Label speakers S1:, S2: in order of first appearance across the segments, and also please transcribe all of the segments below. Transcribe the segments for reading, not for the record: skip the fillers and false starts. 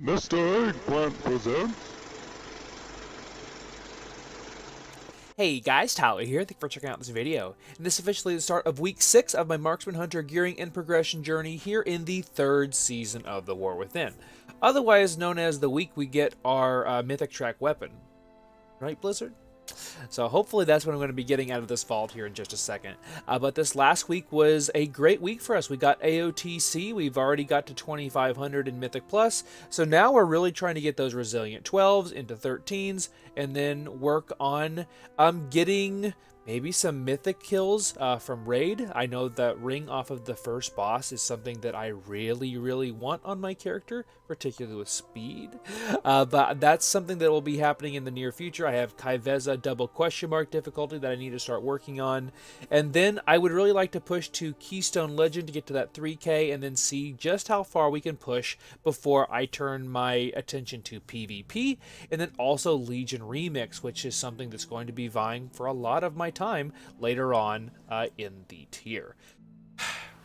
S1: Mr. Eggplant presents.
S2: Hey guys, Tyler here. Thank you for checking out this video. And this is officially the start of week 6 of my Marksman Hunter gearing and progression journey here in the 3rd season of The War Within. Otherwise known as the week we get our Mythic Track weapon. Right, Blizzard? So hopefully that's what I'm going to be getting out of this vault here in just a second. But this last week was a great week for us. We got AOTC. We've already got to 2,500 in Mythic Plus. So now we're really trying to get those Resilient 12s into 13s and then work on getting maybe some Mythic kills from Raid. I know that ring off of the first boss is something that I really want on my character, particularly with speed. But that's something that will be happening in the near future. I have ky'veza double question mark difficulty that I need to start working on. And then I would really like to push to Keystone Legend to get to that 3K and then see just how far we can push before I turn my attention to PvP. And then also Legion Remix, which is something that's going to be vying for a lot of my time later on in the tier.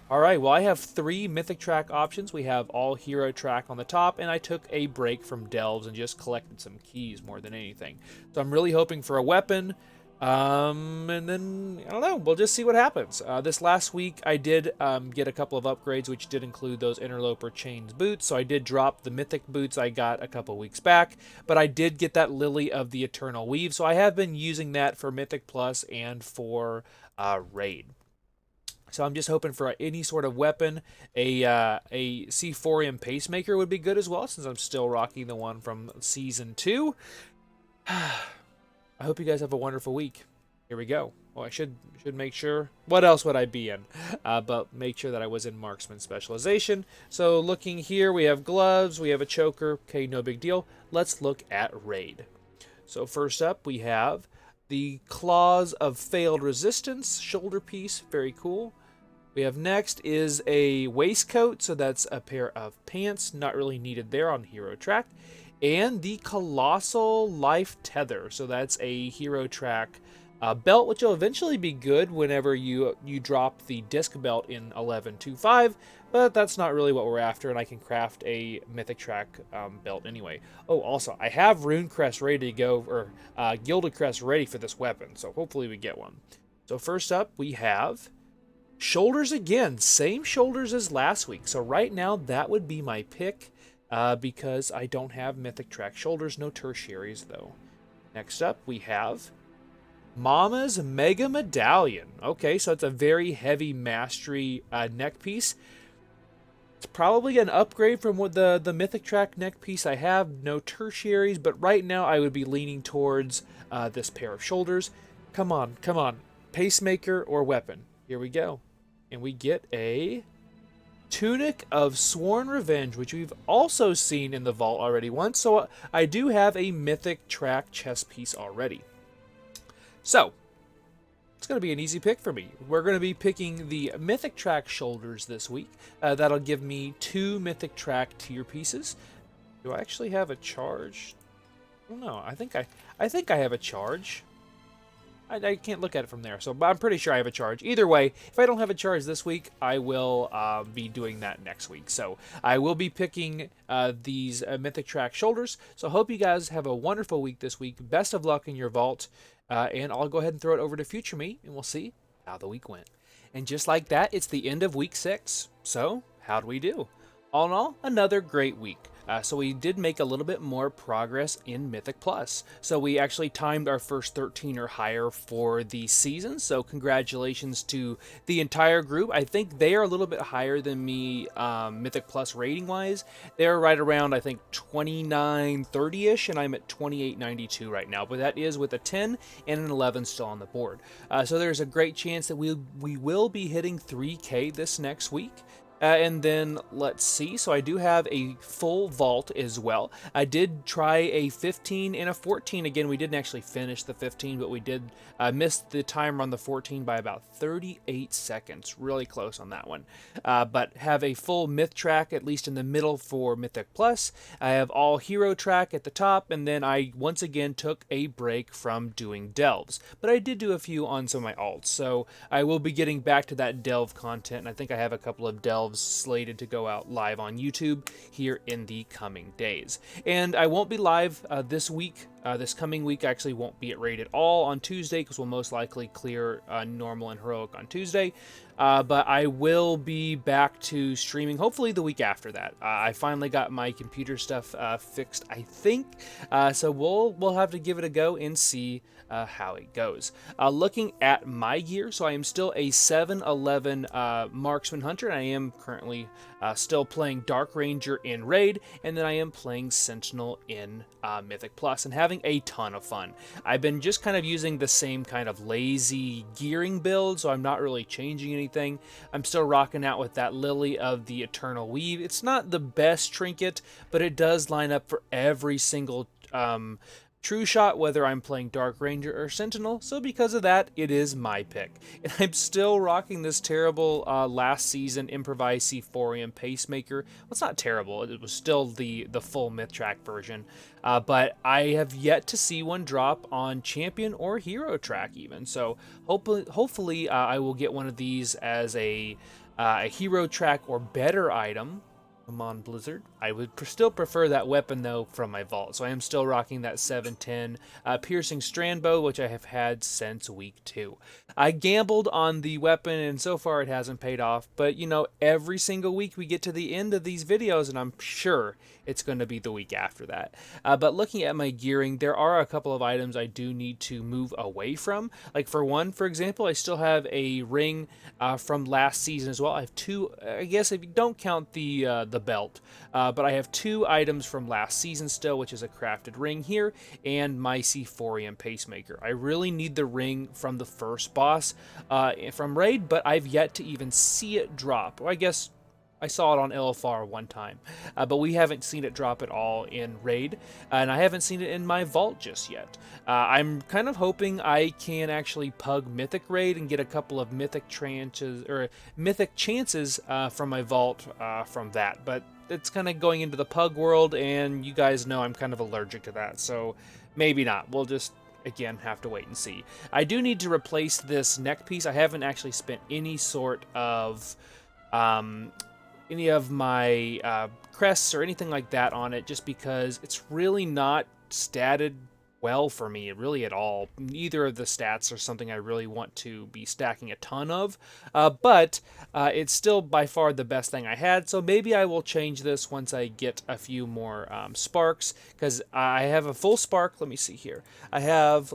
S2: Alright, well I have 3 Mythic Track options. We have all Hero Track on the top, and I took a break from Delves and just collected some keys more than anything. So I'm really hoping for a weapon, and then, I don't know, we'll just see what happens. This last week I did get a couple of upgrades, which did include those Interloper Chains boots, so I did drop the Mythic boots I got a couple weeks back, but I did get that Lily of the Eternal Weave, so I have been using that for Mythic Plus and for Raid. So I'm just hoping for any sort of weapon. A C4M Pacemaker would be good as well, since I'm still rocking the one from Season 2. I hope you guys have a wonderful week. Here we go. Well, I should make sure. What else would I be in? But make sure that I was in Marksman Specialization. So looking here, we have gloves, we have a choker. Okay, no big deal. Let's look at Raid. So first up, we have the Claws of Failed Resistance shoulder piece. Very cool. We have next is a waistcoat, so that's a pair of pants, not really needed there on Hero Track. And the Colossal Life Tether, so that's a Hero Track belt, which will eventually be good whenever you drop the disc belt in 11.2.5, but that's not really what we're after, and I can craft a Mythic Track belt anyway. Oh, also, I have Rune Crest ready to go, or Gilded Crest ready for this weapon, so hopefully we get one. So first up, we have shoulders again, same shoulders as last week. So right now, that would be my pick because I don't have Mythic Track shoulders, no tertiaries though. Next up, we have Mama's Mega Medallion. Okay, so it's a very heavy mastery neck piece. It's probably an upgrade from what the Mythic Track neck piece I have. No tertiaries, but right now I would be leaning towards this pair of shoulders. Come on, come on. Pacemaker or weapon. Here we go. And we get a Tunic of Sworn Revenge, which we've also seen in the vault already once. So I do have a Mythic Track chest piece already. So, it's going to be an easy pick for me. We're going to be picking the Mythic Track shoulders this week. That'll give me 2 Mythic Track tier pieces. Do I actually have a charge? I don't know. I think I have a charge. I can't look at it from there, so I'm pretty sure I have a charge. Either way, if I don't have a charge this week, I will be doing that next week. So I will be picking these Mythic Track shoulders. So I hope you guys have a wonderful week this week. Best of luck in your vault. And I'll go ahead and throw it over to Future Me, and we'll see how the week went. And just like that, it's the end of week 6. So how'd we do? All in all, another great week. So we did make a little bit more progress in Mythic Plus. So we actually timed our first 13 or higher for the season. So congratulations to the entire group. I think they are a little bit higher than me Mythic Plus rating wise. They're right around, I think, 2930-ish, and I'm at 2892 right now. But that is with a 10 and an 11 still on the board. So there's a great chance that we will be hitting 3K this next week. And then let's see, so I do have a full vault as well. I did try a 15 and a 14. Again, we didn't actually finish the 15, but we did miss the timer on the 14 by about 38 seconds. Really close on that one. But have a full Myth Track, at least in the middle for Mythic Plus. I have all Hero Track at the top, and then I once again took a break from doing delves. But I did do a few on some of my alts, so I will be getting back to that delve content, and I think I have a couple of delves themselves slated to go out live on YouTube here in the coming days. And I won't be live this week. This coming week I actually won't be at raid at all on Tuesday, because we'll most likely clear normal and heroic on Tuesday. But I will be back to streaming hopefully the week after that. I finally got my computer stuff fixed, I think. So we'll have to give it a go and see how it goes. Looking at my gear, so I am still a 7-11 marksman hunter, and I am currently still playing Dark Ranger in Raid, and then I am playing Sentinel in Mythic Plus, and having a ton of fun. I've been just kind of using the same kind of lazy gearing build, so I'm not really changing anything. I'm still rocking out with that Lily of the Eternal Weave. It's not the best trinket, but it does line up for every single true shot, whether I'm playing Dark Ranger or Sentinel, so because of that, it is my pick. And I'm still rocking this terrible last season improvised C4 Pacemaker. Well, it's not terrible, it was still the full myth track version, but I have yet to see one drop on champion or hero track even, so hopefully I will get one of these as a hero track or better item. Come on, Blizzard. I would still prefer that weapon, though, from my vault. So I am still rocking that 710 piercing strand bow, which I have had since week 2. I gambled on the weapon, and so far it hasn't paid off. But, you know, every single week we get to the end of these videos, and I'm sure it's going to be the week after that. But looking at my gearing, there are a couple of items I do need to move away from. Like, for one, for example, I still have a ring from last season as well. I have 2, I guess if you don't count the belt, but I have 2 items from last season still, which is a crafted ring here and my C4 Pacemaker. I really need the ring from the first boss from Raid, but I've yet to even see it drop. Well, I guess I saw it on LFR one time, but we haven't seen it drop at all in Raid, and I haven't seen it in my vault just yet. I'm kind of hoping I can actually pug Mythic Raid and get a couple of Mythic chances from my vault from that, but it's kind of going into the pug world, and you guys know I'm kind of allergic to that, so maybe not. We'll just again have to wait and see. I do need to replace this neck piece. I haven't actually spent any sort of any of my crests or anything like that on it, just because it's really not statted well for me, really at all. Neither of the stats are something I really want to be stacking a ton of, but it's still by far the best thing I had, so maybe I will change this once I get a few more sparks, because I have a full spark. Let me see here. I have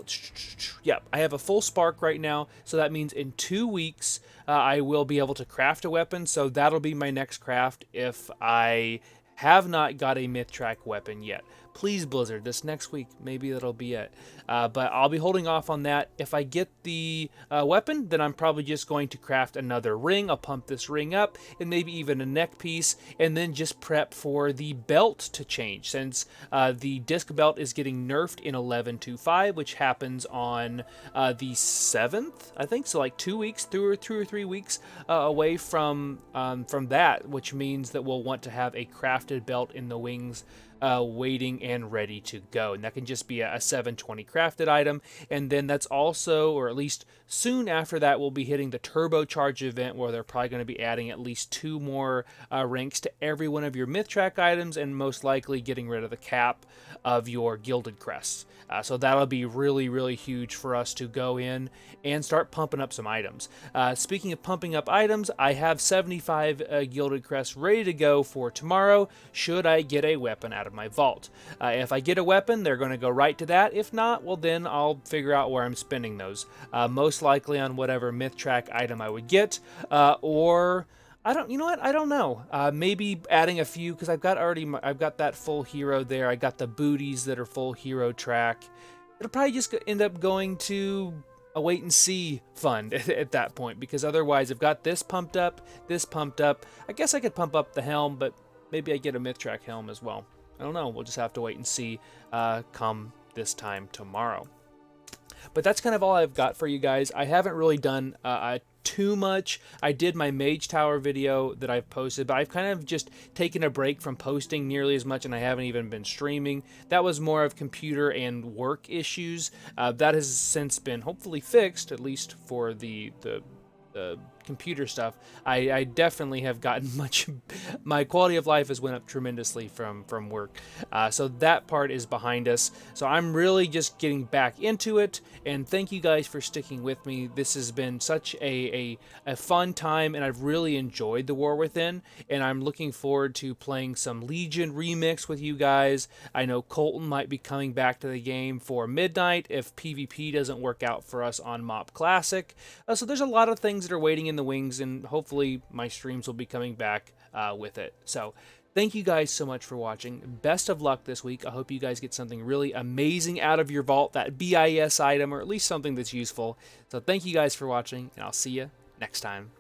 S2: a full spark right now, so that means in 2 weeks I will be able to craft a weapon, so that'll be my next craft if I have not got a myth track weapon yet. Please, Blizzard, this next week, maybe that'll be it. But I'll be holding off on that. If I get the weapon, then I'm probably just going to craft another ring. I'll pump this ring up, and maybe even a neck piece, and then just prep for the belt to change, since the disc belt is getting nerfed in 11.25, which happens on the 7th, I think, so like 2 weeks, 2 or 3 weeks away from that, which means that we'll want to have a crafted belt in the wings waiting and ready to go, and that can just be a 720 crafted item. And then that's also, or at least soon after that, we'll be hitting the turbocharge event, where they're probably going to be adding at least 2 more ranks to every one of your myth track items, and most likely getting rid of the cap of your gilded crests. So that'll be really, really huge for us to go in and start pumping up some items. Speaking of pumping up items, I have 75 gilded crests ready to go for tomorrow, should I get a weapon out of my vault. If I get a weapon, they're going to go right to that. If not, well, then I'll figure out where I'm spending those. Most likely on whatever myth track item I would get, or I don't know. Maybe adding a few, because I've got that full hero there. I got the booties that are full hero track. It'll probably just end up going to a wait and see fund at that point, because otherwise I've got this pumped up. I guess I could pump up the helm, but maybe I get a myth track helm as well. I don't know. We'll just have to wait and see come this time tomorrow. But that's kind of all I've got for you guys. I haven't really done too much. I did my Mage Tower video that I've posted, but I've kind of just taken a break from posting nearly as much, and I haven't even been streaming. That was more of computer and work issues. That has since been hopefully fixed, at least for the computer stuff, I definitely have gotten my quality of life has went up tremendously from work. So that part is behind us. So I'm really just getting back into it, and thank you guys for sticking with me. This has been such a fun time, and I've really enjoyed the War Within, and I'm looking forward to playing some Legion Remix with you guys. I know Colton might be coming back to the game for Midnight if PvP doesn't work out for us on Mop Classic. So there's a lot of things that are waiting in the wings, and hopefully my streams will be coming back with it. So thank you guys so much for watching. Best of luck this week. I hope you guys get something really amazing out of your vault, that BIS item, or at least something that's useful. So thank you guys for watching, and I'll see you next time.